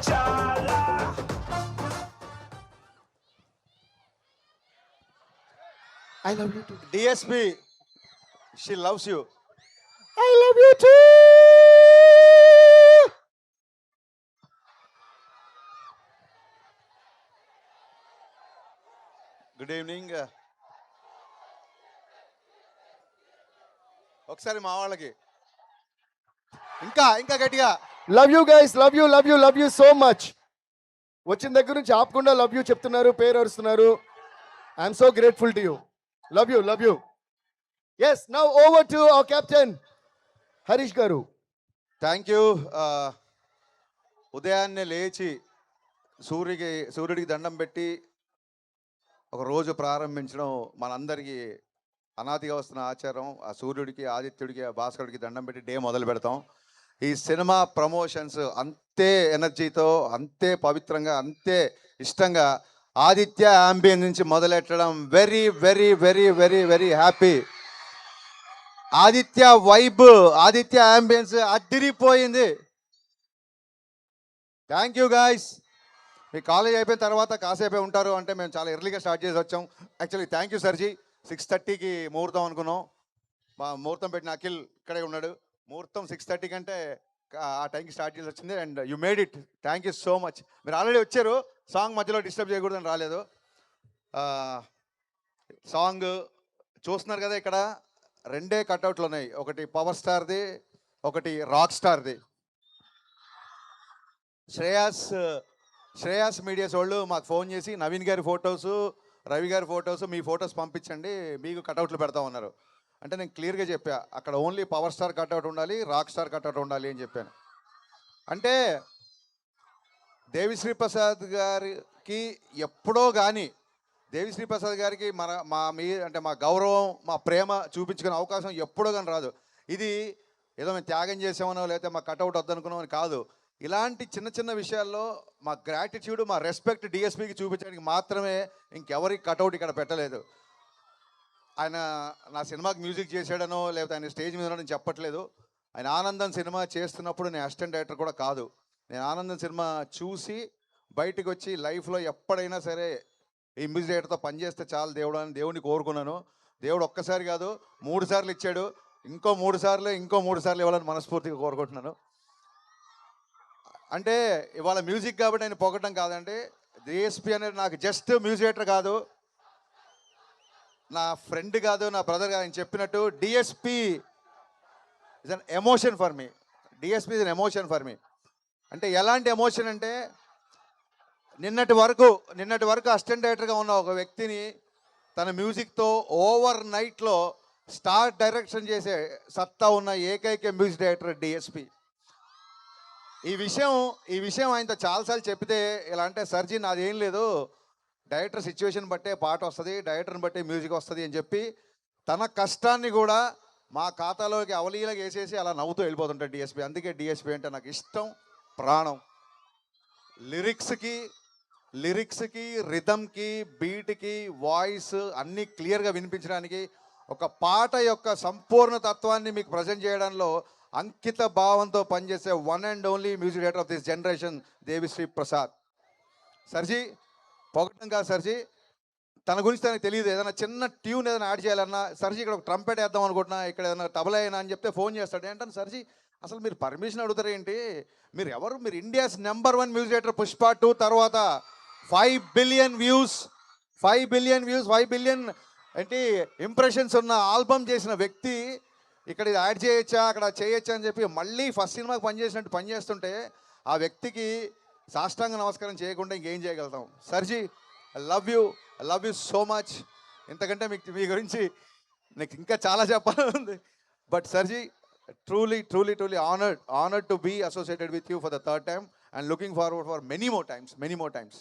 చాలా I love you too. DSP, she loves you. I love you too. Good evening. ఒకసారి మా వాళ్ళకి ఇంకా ఇంకా గట్టిగా Love you guys. Love you. Love you. Love you so much. వచ్చిన దగ్గర నుంచి ఆపకుండా లవ్ యూ చెప్తున్నారు, పేరు అరుస్తున్నారు. I'm so grateful to you. Love you, love you. Yes, now over to our captain Harish garu. Thank you. ఉదయాన్నే లేచి సూర్యుడికి దండం పెట్టి ఒక రోజు ప్రారంభించడం మనందరికీ అనాదిగా వస్తున్న ఆచారం. ఆ సూర్యుడికి, ఆదిత్యుడికి, ఆ భాస్కరుడికి దండం పెట్టి డే మొదలు పెడతాం. ఈ సినిమా ప్రమోషన్స్ అంతే ఎనర్జీతో, అంతే పవిత్రంగా, అంతే ఇష్టంగా ఆదిత్య అంబియన్స్ నుంచి మొదలెట్టడం very very very very very happy. Aditya vibe, Aditya ambience అదిరిపోయింది. Thank you guys. మీ కాలేజ్ అయిపోయిన తర్వాత కాసేపే ఉంటారు అంటే మేము చాలా ఎర్లీగా స్టార్ట్ చేసి వచ్చాం. Actually thank you సర్జీ. 6:30కి ముహూర్తం అనుకున్నాం. మా ముహూర్తం పెట్టిన అఖిల్ ఇక్కడే ఉన్నాడు. ముహూర్తం 6:30 కంటే ఆ టైంకి స్టార్ట్ చేసి వచ్చింది. And you made it. Thank you so much. మీరు ఆల్రెడీ వచ్చారు, సాంగ్ మధ్యలో డిస్టర్బ్ చేయకూడదని రాలేదు. సాంగ్ చూస్తున్నారు కదా, ఇక్కడ 2 కట్అవుట్లు ఉన్నాయి. ఒకటి పవర్ స్టార్ది, ఒకటి రాక్ స్టార్ది. శ్రేయాస్ మీడియాస్ వాళ్ళు మాకు ఫోన్ చేసి నవీన్ గారి ఫొటోసు, రవి గారి ఫొటోసు, మీ ఫొటోస్ పంపించండి, మీకు కట్అవుట్లు పెడతా ఉన్నారు. అంటే నేను క్లియర్గా చెప్పా, అక్కడ ఓన్లీ పవర్ స్టార్ కట్అవుట్ ఉండాలి, రాక్ స్టార్ కట్అవుట్ ఉండాలి అని చెప్పాను. అంటే దేవిశ్రీ ప్రసాద్ గారికి ఎప్పుడో కానీ, దేవిశ్రీ ప్రసాద్ గారికి మా గౌరవం, మా ప్రేమ చూపించుకునే అవకాశం ఎప్పుడో కానీ రాదు. ఇది ఏదో మేము త్యాగం చేసామనో లేకపోతే మా కట్అవుట్ వద్దనుకున్నామని కాదు. ఇలాంటి చిన్న చిన్న విషయాల్లో మా గ్రాటిట్యూడ్, మా రెస్పెక్ట్ డిఎస్పీకి చూపించడానికి మాత్రమే, ఇంకెవరికి కట్అవుట్ ఇక్కడ పెట్టలేదు. ఆయన నా సినిమాకి మ్యూజిక్ చేశాడనో లేకపోతే ఆయన స్టేజ్ మీద నేను చెప్పట్లేదు. ఆయన ఆనందం సినిమా చేస్తున్నప్పుడు నేను అసిస్టెంట్ డైరెక్టర్ కూడా కాదు. నేను ఆనందం సినిమా చూసి బయటకు వచ్చి లైఫ్లో ఎప్పుడైనా సరే ఈ మ్యూజిక్ డైరెక్టర్తో పనిచేస్తే చాలు దేవుడు అని దేవుడిని కోరుకున్నాను. దేవుడు ఒక్కసారి కాదు 3 సార్లు ఇచ్చాడు. ఇంకో 3 సార్లు ఇవ్వాలని మనస్ఫూర్తిగా కోరుకుంటున్నాను. అంటే ఇవాళ మ్యూజిక్ కాబట్టి ఆయన పొగడం కాదండి. డిఎస్పీ అనేది నాకు జస్ట్ మ్యూజిక్ డైరెక్టర్ కాదు, నా ఫ్రెండ్ కాదు, నా బ్రదర్ కాదు. ఆయన చెప్పినట్టు DSP is an emotion for me. DSP is an emotion for me. అంటే ఎలాంటి ఎమోషన్ అంటే, నిన్నటి వరకు అసిస్టెంట్ డైరెక్టర్గా ఉన్న ఒక వ్యక్తిని తన మ్యూజిక్తో ఓవర్ నైట్లో స్టార్ డైరెక్షన్ చేసే సత్తా ఉన్న ఏకైక మ్యూజిక్ డైరెక్టర్ డిఎస్పీ. ఈ విషయం ఆయనతో చాలాసార్లు చెప్తే ఇలా అంటే, సర్జీ నాదేం లేదు, డైరెక్టర్ సిచ్యువేషన్ బట్టే పాట వస్తుంది, డైరెక్టర్ని బట్టే మ్యూజిక్ వస్తుంది అని చెప్పి తన కష్టాన్ని కూడా మా ఖాతాలోకి అవలీలగా వేసేసి అలా నవ్వుతూ వెళ్ళిపోతుంటాడు డిఎస్పీ. అందుకే డిఎస్పీ అంటే నాకు ఇష్టం, ప్రాణం. లిరిక్స్కి రిథమ్కి, బీట్కి, వాయిస్ అన్నీ క్లియర్గా వినిపించడానికి, ఒక పాట యొక్క సంపూర్ణ తత్వాన్ని మీకు ప్రజెంట్ చేయడంలో అంకిత భావంతో పనిచేసే one and only music director of this generation Devi Sri Prasad. సర్జీ పొగడం కాదు సర్జీ, తన గురించి తనకు తెలియదు. ఏదైనా చిన్న ట్యూన్ ఏదైనా యాడ్ చేయాలన్నా, సర్జీ ఇక్కడ ఒక ట్రంపెట్ వేద్దాం అనుకుంటున్నా, ఇక్కడ ఏదైనా తబలా అయినా అని చెప్తే ఫోన్ చేస్తాడు. ఏంటంటే సర్జీ అసలు మీరు పర్మిషన్ అడుగుతారు ఏంటి, మీరు ఎవరు, మీరు India's number 1 music director, Pushpa 2 తర్వాత 5 బిలియన్ వ్యూస్ ఏంటి ఇంప్రెషన్స్ ఉన్న ఆల్బమ్ చేసిన వ్యక్తి ఇక్కడ ఇది యాడ్ చేయొచ్చా, అక్కడ చేయొచ్చా అని చెప్పి మళ్ళీ ఫస్ట్ సినిమాకి పనిచేసినట్టు పనిచేస్తుంటే ఆ వ్యక్తికి సాష్టాంగ నమస్కారం చేయకుండా ఇంకేం చేయగలుగుతాం. సర్జీ I love you so much. ఇంతకంటే మీ గురించి నాకు ఇంకా చాలా చెప్పాలని ఉంది. But సర్జీ truly honored to be associated with you for the 3rd time and looking forward for many more times.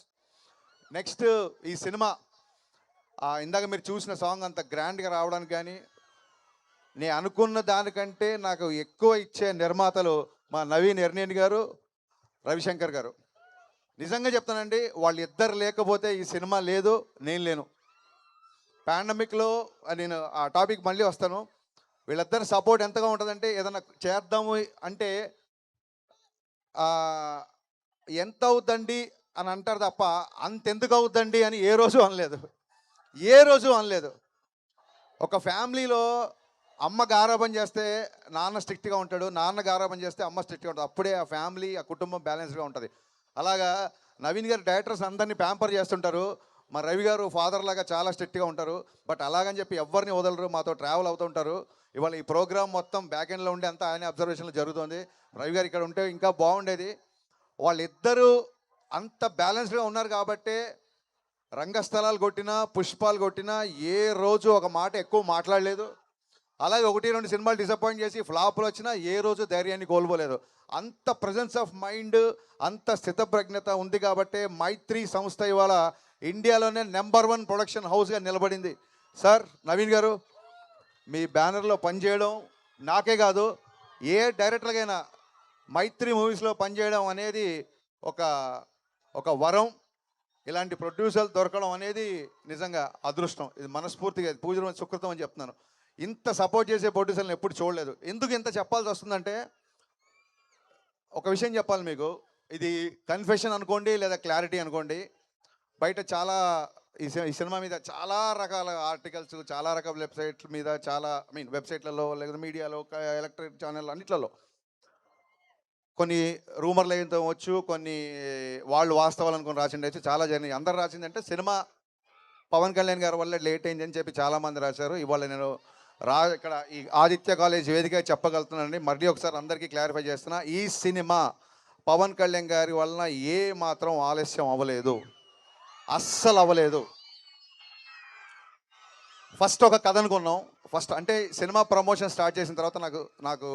Next ఈ సినిమా ఇందాక మీరు చూసిన సాంగ్ అంత గ్రాండ్గా రావడానికి కానీ, నేను అనుకున్న దానికంటే నాకు ఎక్కువ ఇచ్చే నిర్మాతలు మా నవీన్ ఎర్నేని గారు, రవిశంకర్ గారు. నిజంగా చెప్తానండి, వాళ్ళిద్దరు లేకపోతే ఈ సినిమా లేదు, నేను లేను. పాండమిక్లో నేను ఆ టాపిక్ మళ్ళీ వస్తాను. వీళ్ళిద్దరి సపోర్ట్ ఎంతగా ఉంటుందంటే, ఏదైనా చేద్దాము అంటే ఎంత అవుద్దండి అని అంటారు తప్ప అంతెందుకు అవుద్దండి అని ఏ రోజు అనలేదు. ఏ రోజు అనలేదు. ఒక ఫ్యామిలీలో అమ్మ గారాబం చేస్తే నాన్న స్ట్రిక్ట్గా ఉంటాడు, నాన్న గారాబం చేస్తే అమ్మ స్ట్రిక్ట్గా ఉంటుంది. అప్పుడే ఆ ఫ్యామిలీ, ఆ కుటుంబం బ్యాలెన్స్గా ఉంటుంది. అలాగా నవీన్ గారు డైరెక్టర్స్ అందరినీ ప్యాంపర్ చేస్తుంటారు. మా రవి గారు ఫాదర్ లాగా చాలా స్ట్రిక్ట్గా ఉంటారు. బట్ అలాగని చెప్పి ఎవరిని వదలరు, మాతో ట్రావెల్ అవుతుంటారు. ఇవాళ ఈ ప్రోగ్రామ్ మొత్తం బ్యాక్ ఎండ్లో ఉండి అంతా ఆయన అబ్జర్వేషన్లో జరుగుతుంది. రవి గారు ఇక్కడ ఉంటే ఇంకా బాగుండేది. వాళ్ళిద్దరూ అంత బ్యాలెన్స్డ్గా ఉన్నారు కాబట్టే రంగస్థలాలు కొట్టినా, పుష్పాలు కొట్టినా ఏ రోజు ఒక మాట ఎక్కువ మాట్లాడలేదు. అలాగే 1, 2 సినిమాలు డిసప్పాయింట్ చేసి ఫ్లాపులు వచ్చినా ఏ రోజు ధైర్యాన్ని కోల్పోలేదు. అంత ప్రెజెన్స్ ఆఫ్ మైండ్, అంత స్థితప్రజ్ఞత ఉంది కాబట్టే మైత్రి సంస్థ ఇవాళ ఇండియాలోనే నెంబర్ 1 ప్రొడక్షన్ హౌస్గా నిలబడింది. సార్ నవీన్ గారు, మీ బ్యానర్లో పనిచేయడం నాకే కాదు ఏ డైరెక్టర్కైనా మైత్రి మూవీస్లో పనిచేయడం అనేది ఒక ఒక వరం. ఇలాంటి ప్రొడ్యూసర్లు దొరకడం అనేది నిజంగా అదృష్టం. ఇది మనస్ఫూర్తిగా పూజ సుకృతం అని చెప్తున్నాను. ఇంత సపోర్ట్ చేసే ప్రొడ్యూసర్ని ఎప్పుడు చూడలేదు. ఎందుకు ఇంత చెప్పాల్సి వస్తుందంటే ఒక విషయం చెప్పాలి మీకు. ఇది కన్ఫెషన్ అనుకోండి లేదా క్లారిటీ అనుకోండి. బయట చాలా ఈ సినిమా మీద చాలా రకాల ఆర్టికల్స్, చాలా రకాల వెబ్సైట్ల మీద, చాలా వెబ్సైట్లలో లేదా మీడియాలో, ఎలక్ట్రిక్ ఛానల్ అన్నిట్లలో కొన్ని రూమర్లు అయితే వచ్చు, కొన్ని వాళ్ళు వాస్తవాలు అనుకుని రాసిండేసి చాలా జరిగినాయి. అందరు రాసిందంటే సినిమా పవన్ కళ్యాణ్ గారి వల్ల లేట్ అయింది అని చెప్పి చాలామంది రాశారు. ఇవాళ నేను ఇక్కడ ఈ ఆదిత్య కాలేజ్ వేదిక చెప్పగలుగుతున్నానండి. మళ్ళీ ఒకసారి అందరికీ క్లారిఫై చేస్తున్నా, ఈ సినిమా పవన్ కళ్యాణ్ గారి వలన ఏ మాత్రం ఆలస్యం అవ్వలేదు, అస్సలు అవ్వలేదు. ఫస్ట్ ఒక కథ అనుకున్నాం. ఫస్ట్ అంటే సినిమా ప్రమోషన్ స్టార్ట్ చేసిన తర్వాత నాకు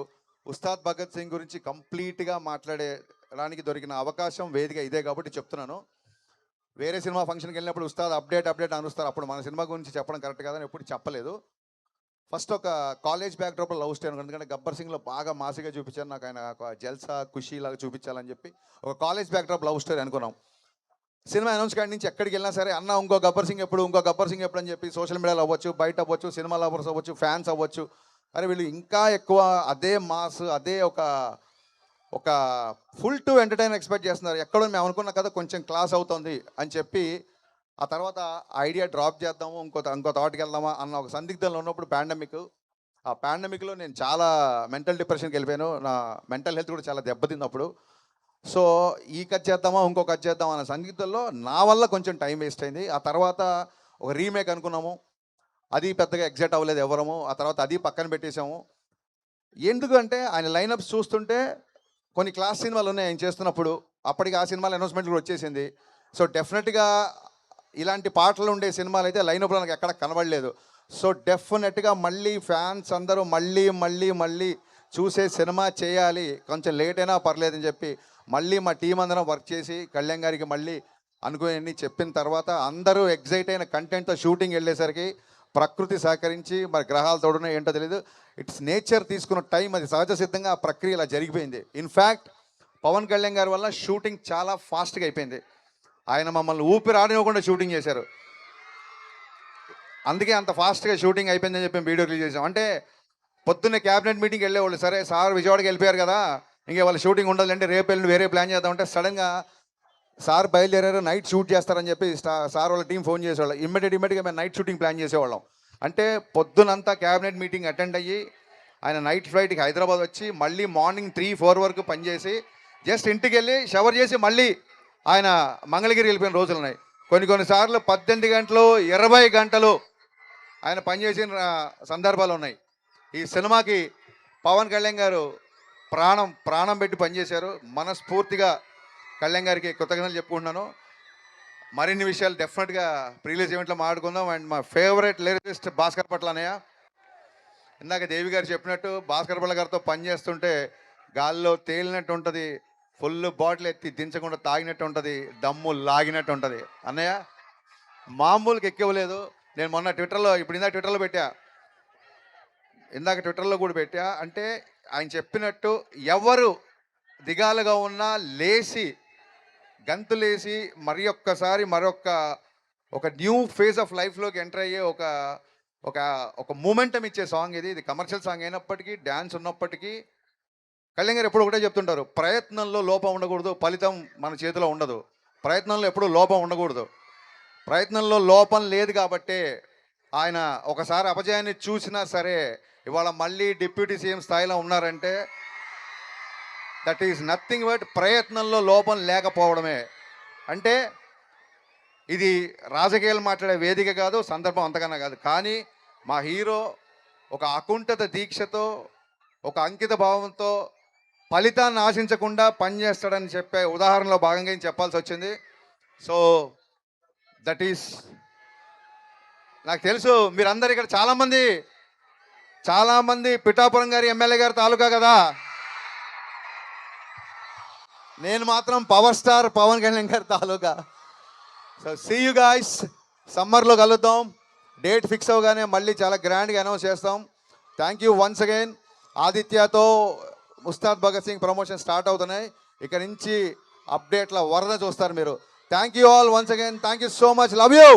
ఉస్తాద్ భగత్ సింగ్ గురించి కంప్లీట్గా మాట్లాడడానికి దొరికిన అవకాశం వేదిక ఇదే కాబట్టి చెప్తున్నాను. వేరే సినిమా ఫంక్షన్కి వెళ్ళినప్పుడు ఉస్తాద్ అప్డేట్ అనుస్తారు. అప్పుడు మన సినిమా గురించి చెప్పడం కరెక్ట్ కాదని ఎప్పుడు చెప్పలేదు. ఫస్ట్ ఒక కాలేజ్ బ్యాక్డ్రాప్లో లవ్ స్టోరీ అనుకున్నాను. ఎందుకంటే గబ్బర్ సింగ్లో బాగా మాసిగా చూపించారు. నాకు ఆయన ఒక జల్సా ఖుషీ లాగా చూపించాలని చెప్పి ఒక కాలేజ్ బ్యాక్డ్రాప్ లవ్ స్టోరీ అనుకున్నాం. సినిమా అనౌన్స్ కాడి నుంచి ఎక్కడికి వెళ్ళినా సరే అన్న ఇంకో గబ్బర్ సింగ్ ఎప్పుడు అని చెప్పి సోషల్ మీడియాలో అవ్వచ్చు, బయట అవ్వచ్చు, సినిమా లవర్స్ అవ్వచ్చు, ఫ్యాన్స్ అవ్వచ్చు, అరే వీళ్ళు ఇంకా ఎక్కువ అదే మాస్, అదే ఒక ఫుల్ టు ఎంటర్టైన్ ఎక్స్పెక్ట్ చేస్తున్నారు. ఎక్కడో మేము అనుకున్న కదా కొంచెం క్లాస్ అవుతుంది అని చెప్పి ఆ తర్వాత ఐడియా డ్రాప్ చేద్దాము, ఇంకో థాట్కి వెళ్దామా అన్న ఒక సందిగ్ధంలో ఉన్నప్పుడు ఆ పాండమిక్లో నేను చాలా మెంటల్ డిప్రెషన్కి వెళ్ళిపోయాను. నా మెంటల్ హెల్త్ కూడా చాలా దెబ్బతింది అప్పుడు. సో ఈ కట్ చేద్దామా ఇంకో కట్ చేద్దామా అన్న సంగీతంలో నా వల్ల కొంచెం టైం వేస్ట్ అయింది. ఆ తర్వాత ఒక రీమేక్ అనుకున్నాము, అది పెద్దగా ఎగ్జైట్ అవ్వలేదు ఎవరము. ఆ తర్వాత అది పక్కన పెట్టేసాము. ఎందుకంటే ఆయన లైనప్స్ చూస్తుంటే కొన్ని క్లాస్ సినిమాలు ఉన్నాయి ఆయన చేస్తున్నప్పుడు. అప్పటికి ఆ సినిమాల అనౌన్స్మెంట్ కూడా వచ్చేసింది. సో డెఫినెట్గా ఇలాంటి పాటలు ఉండే సినిమాలు అయితే లైనప్లో నాకు ఎక్కడ కనబడలేదు. సో డెఫినెట్గా మళ్ళీ ఫ్యాన్స్ అందరూ మళ్ళీ చూసే సినిమా చేయాలి, కొంచెం లేట్ అయినా పర్లేదని చెప్పి మళ్ళీ మా టీం అందరం వర్క్ చేసి కళ్యాణ్ గారికి మళ్ళీ అనుకుని చెప్పిన తర్వాత అందరూ ఎగ్జైట్ అయిన కంటెంట్తో షూటింగ్ వెళ్ళేసరికి ప్రకృతి సహకరించి మరి గ్రహాలు తోడునే ఏంటో తెలియదు, ఇట్స్ నేచర్ తీసుకున్న టైం, అది సహజ సిద్ధంగా ఆ ప్రక్రియ ఇలా జరిగిపోయింది. ఇన్ఫ్యాక్ట్ పవన్ కళ్యాణ్ గారి వల్ల షూటింగ్ చాలా ఫాస్ట్గా అయిపోయింది. ఆయన మమ్మల్ని ఊపిరి ఆడనివ్వకుండా షూటింగ్ చేశారు. అందుకే అంత ఫాస్ట్గా షూటింగ్ అయిపోయిందని చెప్పి వీడియో రిలీజ్ చేసాం. అంటే పొద్దున్నే క్యాబినెట్ మీటింగ్కి వెళ్ళేవాళ్ళు, సరే సార్ విజయవాడకి వెళ్ళిపోయారు కదా ఇంకే వాళ్ళ షూటింగ్ ఉండదంటే రేపు వెళ్ళి వేరే ప్లాన్ చేద్దామంటే సడన్గా సార్ బయలుదేరారు, నైట్ షూట్ చేస్తారని చెప్పి సార్ వాళ్ళ టీం ఫోన్ చేసేవాళ్ళం. ఇమ్మీడియట్గా మేము నైట్ షూటింగ్ ప్లాన్ చేసేవాళ్ళం. అంటే పొద్దునంతా క్యాబినెట్ మీటింగ్ అటెండ్ అయ్యి ఆయన నైట్ ఫ్లైట్కి హైదరాబాద్ వచ్చి మళ్ళీ మార్నింగ్ 3-4 వరకు పనిచేసి జస్ట్ ఇంటికి వెళ్ళి షవర్ చేసి మళ్ళీ ఆయన మంగళగిరి వెళ్ళిపోయిన రోజులు ఉన్నాయి. కొన్నిసార్లు 18 గంటలు 20 గంటలు ఆయన పనిచేసిన సందర్భాలు ఉన్నాయి. ఈ సినిమాకి పవన్ కళ్యాణ్ గారు ప్రాణం పెట్టి పనిచేశారు. మనస్ఫూర్తిగా కళ్యాణ్ గారికి కృతజ్ఞతలు చెప్పుకుంటున్నాను. మరిన్ని విషయాలు డెఫినెట్గా ప్రీలీజ్ ఈవెంట్లో మాట్లాడుకుందాం. అండ్ మా ఫేవరెట్ లిరిసిస్ట్ భాస్కర్ పట్ల అన్నయ్య, ఇందాక దేవి గారు చెప్పినట్టు భాస్కర్ పట్ల గారితో పనిచేస్తుంటే గాల్లో తేలినట్టు ఉంటుంది, ఫుల్ బాటిల్ ఎత్తి దించకుండా తాగినట్టు ఉంటుంది, దమ్ము లాగినట్టు ఉంటుంది. అన్నయ్య మామూలుగా ఎక్కవలేదు. నేను మొన్న ట్విట్టర్లో ఇందాక ట్విట్టర్లో కూడా పెట్టా. అంటే ఆయన చెప్పినట్టు ఎవరు దిగాలుగా ఉన్నా లేచి గంతులేసి ఒక న్యూ ఫేజ్ ఆఫ్ లైఫ్లోకి ఎంటర్ అయ్యే ఒక మూమెంటం ఇచ్చే సాంగ్ ఇది. కమర్షియల్ సాంగ్ అయినప్పటికీ, డ్యాన్స్ ఉన్నప్పటికీ కళ్యాణ్ గారు ఎప్పుడు ఒకటే చెప్తుంటారు, ప్రయత్నంలో లోపం ఉండకూడదు, ఫలితం మన చేతిలో ఉండదు. ప్రయత్నంలో ఎప్పుడూ లోపం ఉండకూడదు. ప్రయత్నంలో లోపం లేదు కాబట్టే ఆయన ఒకసారి అపజయాన్ని చూసినా సరే ఇవాళ మళ్ళీ డిప్యూటీ సీఎం స్థాయిలో ఉన్నారంటే దట్ ఈస్ నథింగ్ బట్ ప్రయత్నంలో లోపం లేకపోవడమే. అంటే ఇది రాజకీయాలు మాట్లాడే వేదిక కాదు, సందర్భం అంతకన్నా కాదు. కానీ మా హీరో ఒక అకుంఠిత దీక్షతో, ఒక అంకిత భావంతో ఫలితాన్ని ఆశించకుండా పనిచేస్తాడని చెప్పే ఉదాహరణలో భాగంగా ఏం చెప్పాల్సి వచ్చింది. సో దట్ ఈస్, నాకు తెలుసు మీరందరు ఇక్కడ చాలామంది పిఠాపురం గారి ఎమ్మెల్యే గారి తాలూకా కదా. నేను మాత్రం పవర్ స్టార్ పవన్ కళ్యాణ్ గారి తాలూకా. సో సీ యూ గాయ్స్, సమ్మర్లో కలుద్దాం. డేట్ ఫిక్స్ అవగానే మళ్ళీ చాలా గ్రాండ్గా అనౌన్స్ చేస్తాం. Thank you once again. ఆదిత్యతో ఉస్తాద్ భగత్ సింగ్ ప్రమోషన్ స్టార్ట్ అవుతున్నాయి. ఇక నుంచి అప్డేట్ల వరద చూస్తారు మీరు. Thank you all once again. Thank you so much. Love you.